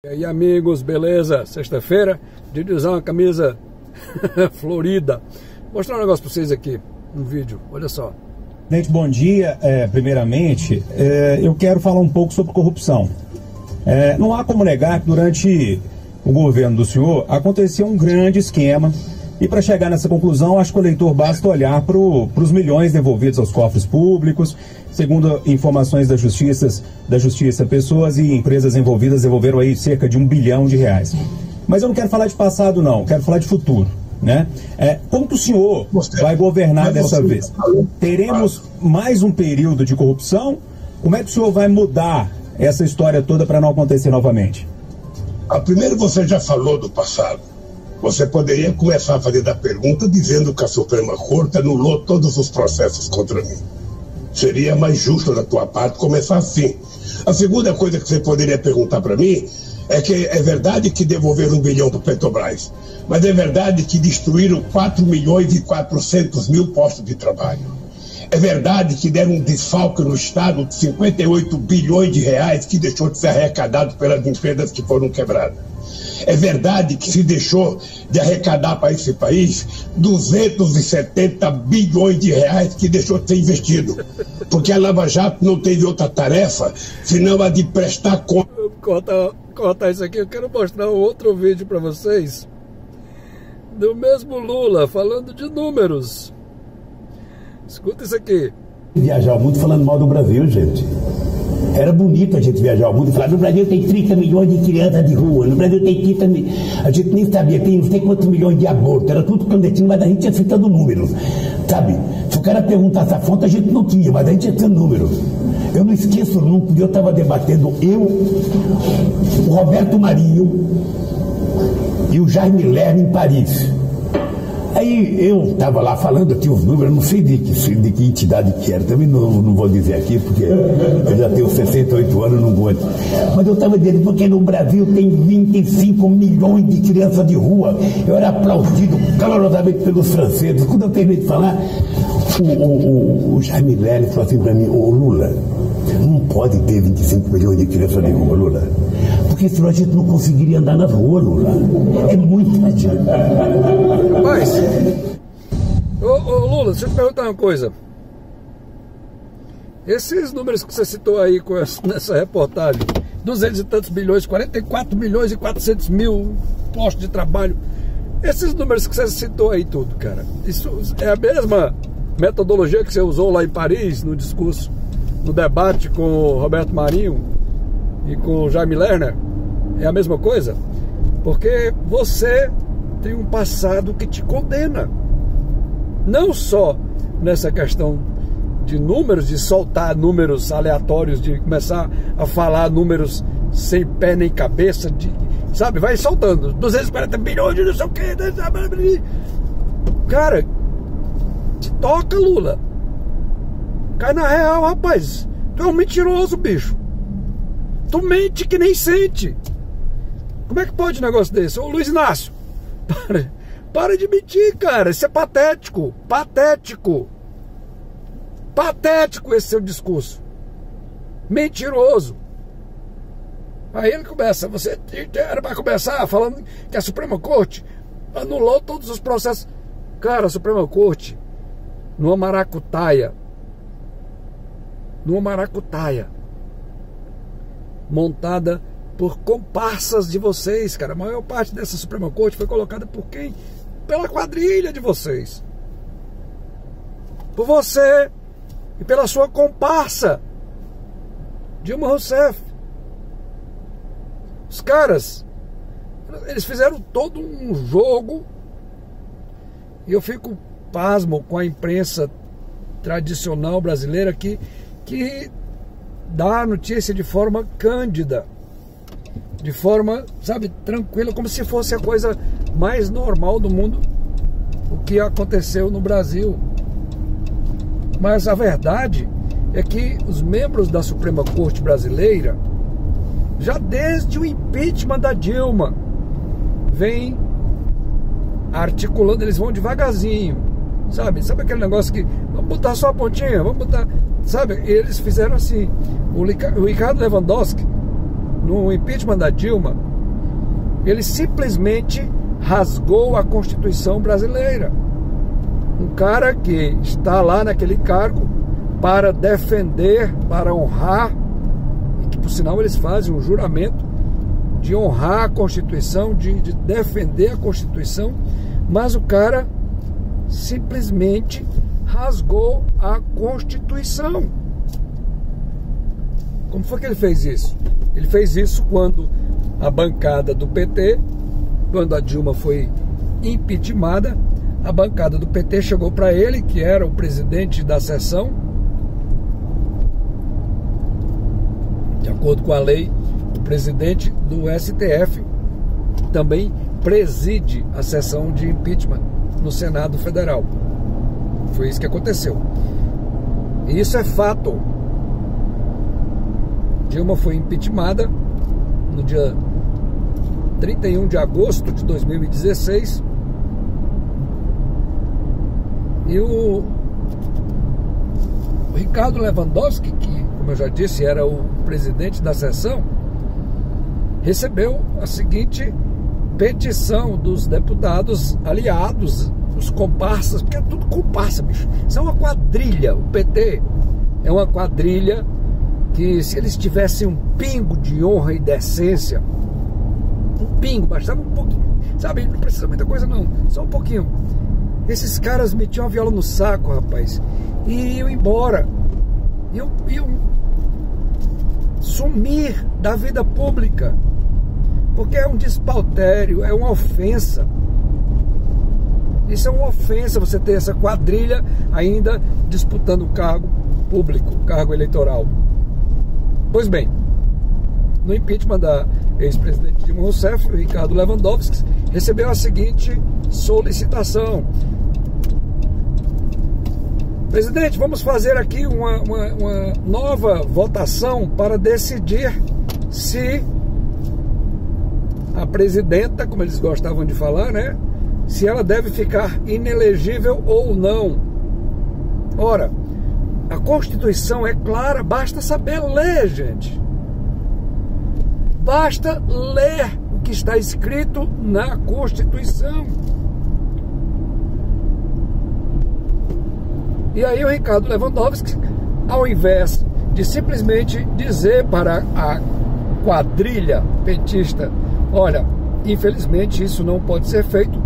E aí, amigos, beleza? Sexta-feira, dia de usar uma camisa florida. Vou mostrar um negócio para vocês aqui, um vídeo, olha só. Gente, bom dia. Primeiramente, eu quero falar um pouco sobre corrupção. Não há como negar que durante o governo do senhor aconteceu um grande esquema. E para chegar nessa conclusão, acho que o eleitor basta olhar para os milhões devolvidos aos cofres públicos. Segundo informações da Justiça, pessoas e empresas envolvidas devolveram aí cerca de R$1 bilhão. Mas eu não quero falar de passado, não. Quero falar de futuro, né? Como que o senhor vai governar dessa vez? Teremos mais um período de corrupção? Como é que o senhor vai mudar essa história toda para não acontecer novamente? Primeiro, você já falou do passado. Você poderia começar a fazer da pergunta dizendo que a Suprema Corte anulou todos os processos contra mim. Seria mais justo da tua parte começar assim. A segunda coisa que você poderia perguntar para mim é que é verdade que devolveram R$1 bilhão para o Petrobras, mas é verdade que destruíram 4.400.000 postos de trabalho. É verdade que deram um desfalque no Estado de R$58 bilhões que deixou de ser arrecadado pelas empresas que foram quebradas. É verdade que se deixou de arrecadar para esse país R$270 bilhões que deixou de ser investido. Porque a Lava Jato não teve outra tarefa senão a de prestar conta. Corta isso aqui, eu quero mostrar um outro vídeo para vocês do mesmo Lula falando de números. Escuta isso aqui. Viajar muito falando mal do Brasil, gente. Era bonito a gente viajar ao mundo e falar: no Brasil tem 30 milhões de crianças de rua, no Brasil tem 30 milhões. A gente nem sabia, tem não sei quantos milhões de abortos, era tudo clandestino, mas a gente ia citando números, sabe? Se o cara perguntasse a fonte, a gente não tinha, mas a gente ia citando números. Eu não esqueço nunca, porque eu estava debatendo, o Roberto Marinho e o Jaime Lerner em Paris. Aí eu estava lá falando aqui os números, não sei de que entidade que era, também não vou dizer aqui, porque eu já tenho 68 anos, não vou. Mas eu estava dizendo, porque no Brasil tem 25 milhões de crianças de rua. Eu era aplaudido calorosamente pelos franceses. Quando eu terminei de falar, o Jaime Lerner falou assim para mim: ô Lula, não pode ter 25 milhões de crianças de rua, Lula. Porque senão a gente não conseguiria andar nas ruas, Lula. É muito adiante. Mas, ô Lula, deixa eu te perguntar uma coisa. Esses números que você citou aí nessa reportagem, 200 e tantos bilhões, 44 milhões e 400 mil postos de trabalho, esses números que você citou aí tudo, cara, isso é a mesma metodologia que você usou lá em Paris, no discurso, no debate com o Roberto Marinho e com o Jaime Lerner? É a mesma coisa? Porque você tem um passado que te condena. Não só nessa questão de números, de soltar números aleatórios, de começar a falar números sem pé nem cabeça, sabe? Vai soltando 240 bilhões de não sei o que. Cara, te toca, Lula. Cai na real, rapaz. Tu é um mentiroso, bicho. Tu mente que nem sente. Como é que pode um negócio desse? Ô Luiz Inácio, para de mentir, cara. Isso é patético. Patético. Patético esse seu discurso. Mentiroso. Aí ele começa, você era para começar falando que a Suprema Corte anulou todos os processos. Cara, a Suprema Corte, numa maracutaia, montada por comparsas de vocês, cara. A maior parte dessa Suprema Corte foi colocada por quem? Pela quadrilha de vocês. Por você e pela sua comparsa, Dilma Rousseff. Os caras, eles fizeram todo um jogo, e eu fico pasmo com a imprensa tradicional brasileira que dá a notícia de forma cândida, de forma, sabe, tranquila, como se fosse a coisa mais normal do mundo, o que aconteceu no Brasil. Mas a verdade é que os membros da Suprema Corte brasileira, já desde o impeachment da Dilma, vêm articulando, eles vão devagarzinho, sabe aquele negócio que, vamos botar só a pontinha, vamos botar, sabe, eles fizeram assim. O Ricardo Lewandowski, no impeachment da Dilma, Ele simplesmente rasgou a Constituição brasileira. Um cara que está lá naquele cargo para defender, para honrar, e que por sinal eles fazem um juramento de honrar a Constituição, de defender a Constituição, mas o cara simplesmente rasgou a Constituição. Como foi que ele fez isso? Ele fez isso quando a bancada do PT, quando a Dilma foi impeachmentada, a bancada do PT chegou para ele, que era o presidente da sessão, de acordo com a lei, o presidente do STF também preside a sessão de impeachment no Senado Federal. Foi isso que aconteceu. E isso é fato. Dilma foi impeachmentada no dia 31 de agosto de 2016. E o Ricardo Lewandowski, que, como eu já disse, era o presidente da sessão, recebeu a seguinte petição dos deputados aliados, os comparsas, porque é tudo comparsa, bicho. Isso é uma quadrilha. O PT é uma quadrilha que, se eles tivessem um pingo de honra e decência, um pingo, bastava um pouquinho, sabe, não precisa muita coisa não, só um pouquinho, esses caras metiam a viola no saco, rapaz, e iam embora, iam sumir da vida pública, porque é um despautério, é uma ofensa. Isso é uma ofensa, você ter essa quadrilha ainda disputando cargo público, cargo eleitoral. Pois bem, no impeachment da ex-presidente Dilma Rousseff, o Ricardo Lewandowski recebeu a seguinte solicitação: presidente, vamos fazer aqui uma nova votação para decidir se a presidenta, como eles gostavam de falar, né, se ela deve ficar inelegível ou não. Ora, a Constituição é clara, basta saber ler, gente. Basta ler o que está escrito na Constituição. E aí o Ricardo Lewandowski, ao invés de simplesmente dizer para a quadrilha petista: olha, infelizmente isso não pode ser feito,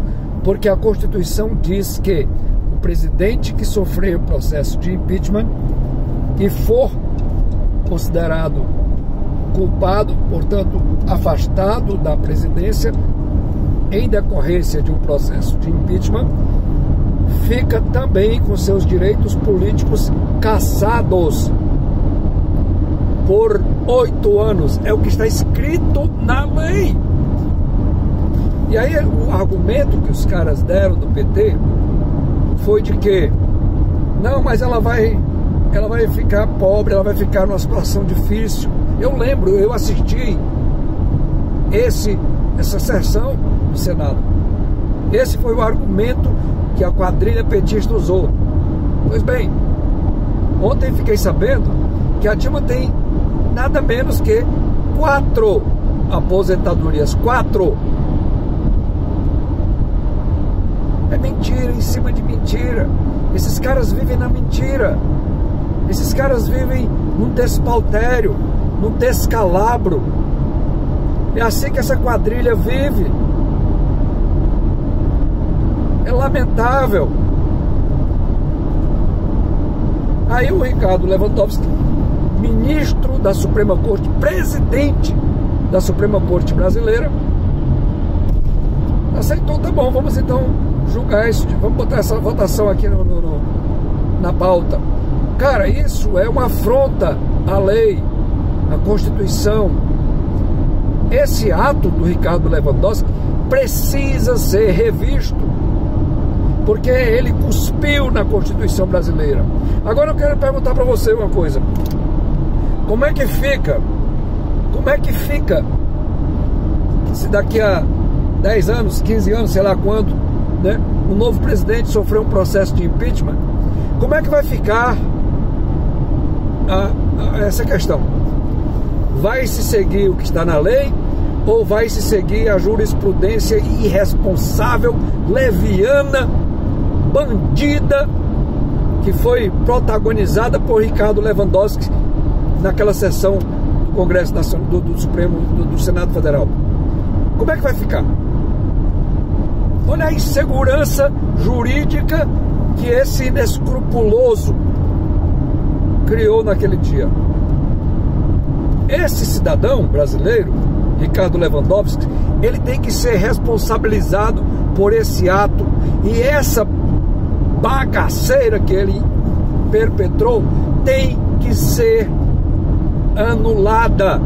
porque a Constituição diz que o presidente que sofrer o processo de impeachment e for considerado culpado, portanto afastado da presidência em decorrência de um processo de impeachment, fica também com seus direitos políticos cassados por 8 anos. É o que está escrito na lei. E aí o argumento que os caras deram do PT foi de que não, mas ela vai ficar pobre, ela vai ficar numa situação difícil. Eu lembro, eu assisti essa sessão do Senado. Esse foi o argumento que a quadrilha petista usou. Pois bem, ontem fiquei sabendo que a Dilma tem nada menos que 4 aposentadorias. 4. É mentira em cima de mentira. Esses caras vivem na mentira. Esses caras vivem num despautério, num descalabro. É assim que essa quadrilha vive. É lamentável. Aí o Ricardo Lewandowski, ministro da Suprema Corte, presidente da Suprema Corte brasileira, aceitou. Tá bom, vamos então julgar isso, vamos botar essa votação aqui na pauta. Cara, isso é uma afronta à lei, à Constituição. Esse ato do Ricardo Lewandowski precisa ser revisto, porque ele cuspiu na Constituição brasileira. Agora eu quero perguntar para você uma coisa: como é que fica se daqui a 10 anos, 15 anos, sei lá quando, né, um novo presidente sofreu um processo de impeachment? Como é que vai ficar essa questão? Vai se seguir o que está na lei, ou vai se seguir a jurisprudência irresponsável, leviana, bandida, que foi protagonizada por Ricardo Lewandowski naquela sessão do Congresso Nacional, do Supremo, do Senado Federal? Como é que vai ficar? Olha a insegurança jurídica que esse inescrupuloso criou naquele dia. Esse cidadão brasileiro, Ricardo Lewandowski, ele tem que ser responsabilizado por esse ato, e essa bagaceira que ele perpetrou tem que ser anulada.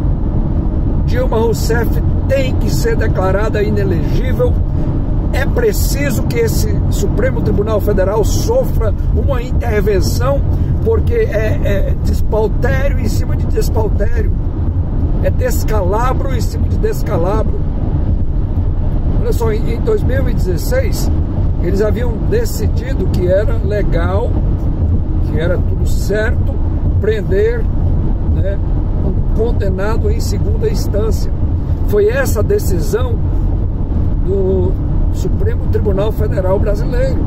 Dilma Rousseff tem que ser declarada inelegível. É preciso que esse Supremo Tribunal Federal sofra uma intervenção, porque é despautério em cima de despautério, é descalabro em cima de descalabro. Olha só, em 2016 eles haviam decidido que era legal, que era tudo certo prender, né, um condenado em segunda instância. Foi essa a decisão do Supremo Tribunal Federal Brasileiro.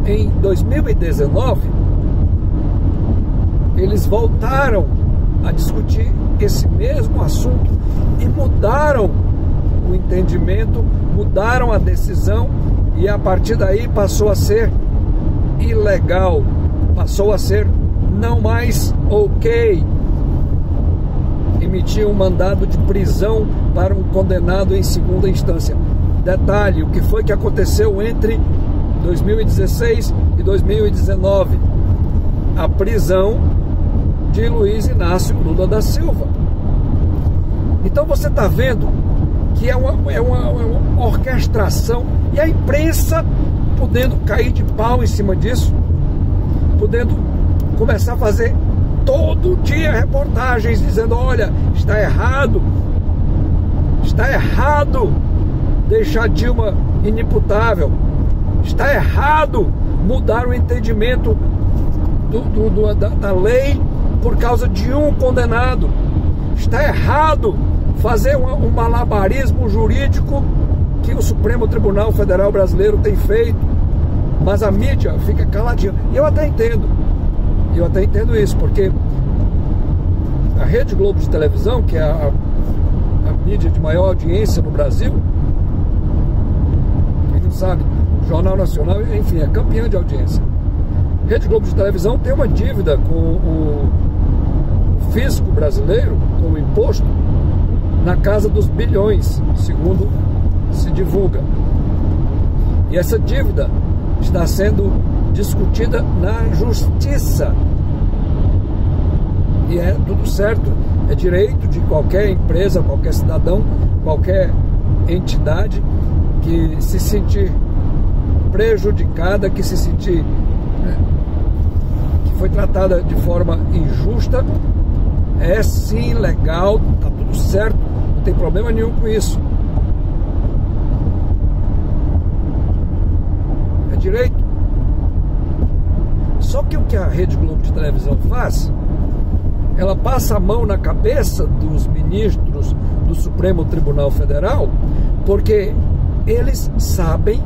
Em 2019, eles voltaram a discutir esse mesmo assunto e mudaram o entendimento, mudaram a decisão, e a partir daí passou a ser ilegal, passou a ser não mais ok emitir um mandado de prisão para um condenado em segunda instância. Detalhe, o que foi que aconteceu entre 2016 e 2019? A prisão de Luiz Inácio Lula da Silva. Então você está vendo que é uma orquestração, e a imprensa podendo cair de pau em cima disso, podendo começar a fazer todo dia reportagens dizendo: olha, está errado deixar Dilma inimputável, está errado mudar o entendimento da lei por causa de um condenado, está errado fazer um malabarismo jurídico que o Supremo Tribunal Federal Brasileiro tem feito, mas a mídia fica caladinha. E eu até entendo isso, porque a Rede Globo de televisão, que é a mídia de maior audiência no Brasil, quem não sabe, Jornal Nacional, enfim, é campeã de audiência. Rede Globo de televisão tem uma dívida com o fisco brasileiro, com o imposto, na casa dos bilhões, segundo se divulga. E essa dívida está sendo discutida na justiça. E é tudo certo, é direito de qualquer empresa, qualquer cidadão, qualquer entidade que se sentir prejudicada, que se sentir que foi tratada de forma injusta, é sim legal, tá tudo certo, não tem problema nenhum com isso. É direito. Só que o que a Rede Globo de televisão faz, ela passa a mão na cabeça dos ministros do Supremo Tribunal Federal, porque eles sabem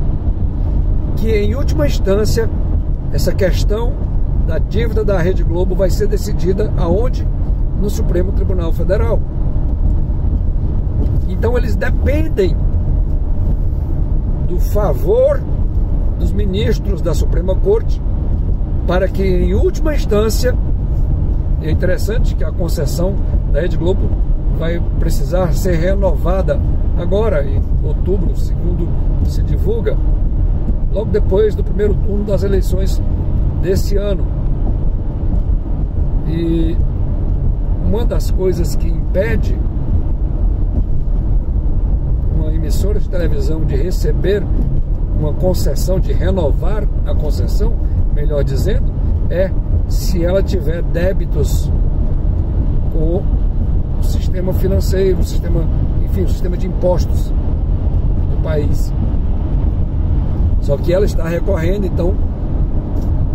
que, em última instância, essa questão da dívida da Rede Globo vai ser decidida aonde? No Supremo Tribunal Federal. Então eles dependem do favor dos ministros da Suprema Corte para que, em última instância, é interessante que a concessão da Rede Globo vai precisar ser renovada agora, em outubro, segundo se divulga, logo depois do primeiro turno das eleições desse ano. E uma das coisas que impede uma emissora de televisão de receber uma concessão, de renovar a concessão, melhor dizendo, é se ela tiver débitos com o sistema financeiro, o sistema, enfim, o sistema de impostos do país. Só que ela está recorrendo, então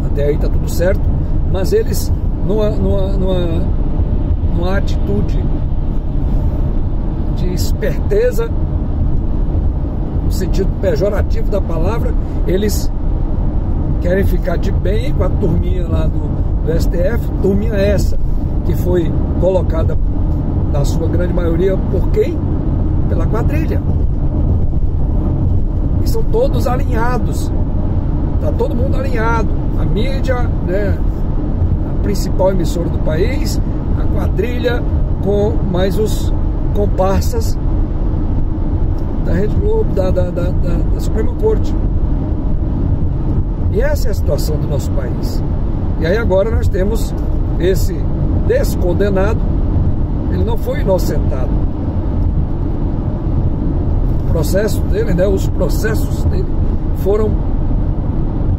até aí está tudo certo, mas eles numa atitude esperteza, no sentido pejorativo da palavra. Eles querem ficar de bem com a turminha lá do STF, turminha essa que foi colocada, na sua grande maioria, por quem? Pela quadrilha. E são todos alinhados, tá todo mundo alinhado, a mídia, né, a principal emissora do país, a quadrilha, com mais os comparsas da Rede Globo, da Suprema Corte. E essa é a situação do nosso país. E aí agora nós temos esse descondenado, ele não foi inocentado. O processo dele, né, os processos dele foram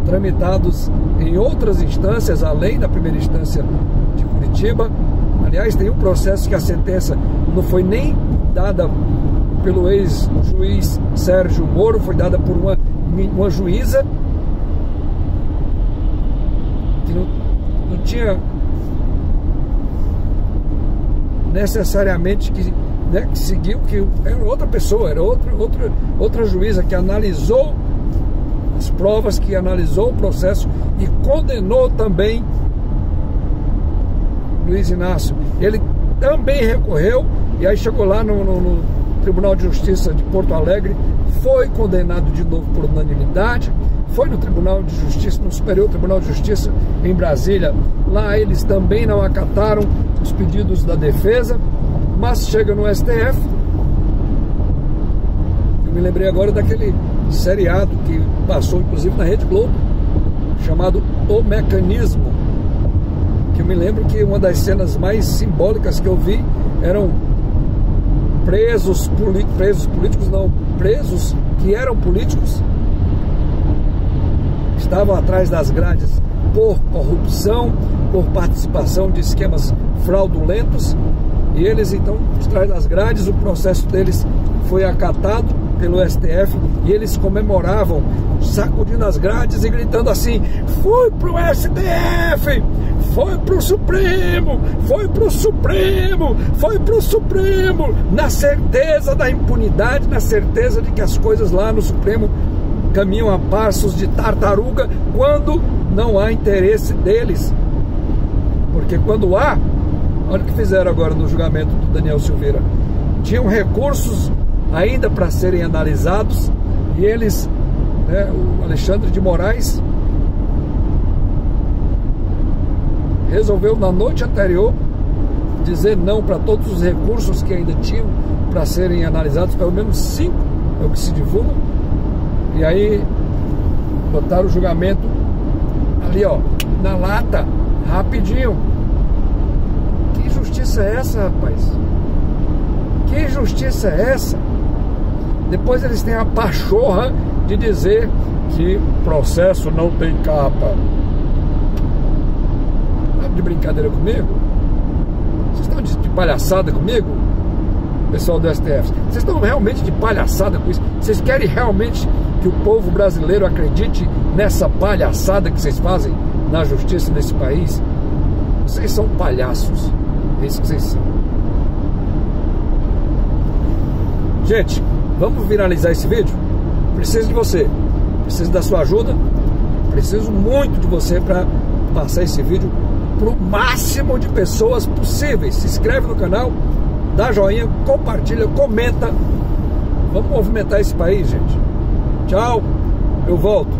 tramitados em outras instâncias, além da primeira instância de Curitiba. Aliás, tem um processo que a sentença não foi nem dada pelo ex-juiz Sérgio Moro, foi dada por uma juíza que não tinha necessariamente que seguiu, que era outra pessoa, era outra juíza que analisou as provas, que analisou o processo e condenou também Luiz Inácio. Ele também recorreu e aí chegou lá no Tribunal de Justiça de Porto Alegre, foi condenado de novo por unanimidade, foi no Tribunal de Justiça, no Superior Tribunal de Justiça em Brasília, lá eles também não acataram os pedidos da defesa, mas chega no STF. Eu me lembrei agora daquele seriado que passou inclusive na Rede Globo, chamado O Mecanismo, que eu me lembro que uma das cenas mais simbólicas que eu vi eram presos que eram políticos, estavam atrás das grades por corrupção, por participação de esquemas fraudulentos, e eles então, atrás das grades, o processo deles foi acatado pelo STF e eles comemoravam, sacudindo as grades e gritando assim: foi pro STF, foi pro Supremo, foi pro Supremo, foi pro Supremo, na certeza da impunidade, na certeza de que as coisas lá no Supremo caminham a passos de tartaruga, quando não há interesse deles. Porque quando há, olha o que fizeram agora no julgamento do Daniel Silveira, tinham recursos ainda para serem analisados e eles, né, o Alexandre de Moraes resolveu na noite anterior dizer não para todos os recursos que ainda tinham para serem analisados, pelo menos 5 é o que se divulga, e aí botaram o julgamento ali, ó, na lata, rapidinho. Que injustiça é essa, rapaz? Que injustiça é essa? Depois eles têm a pachorra de dizer que o processo não tem capa. Tá de brincadeira comigo? Vocês estão de palhaçada comigo, pessoal do STF? Vocês estão realmente de palhaçada com isso? Vocês querem realmente que o povo brasileiro acredite nessa palhaçada que vocês fazem na justiça desse país? Vocês são palhaços. É isso que vocês são. Gente, vamos viralizar esse vídeo? Preciso de você, preciso da sua ajuda, preciso muito de você para passar esse vídeo para o máximo de pessoas possíveis. Se inscreve no canal, dá joinha, compartilha, comenta. Vamos movimentar esse país, gente. Tchau, eu volto.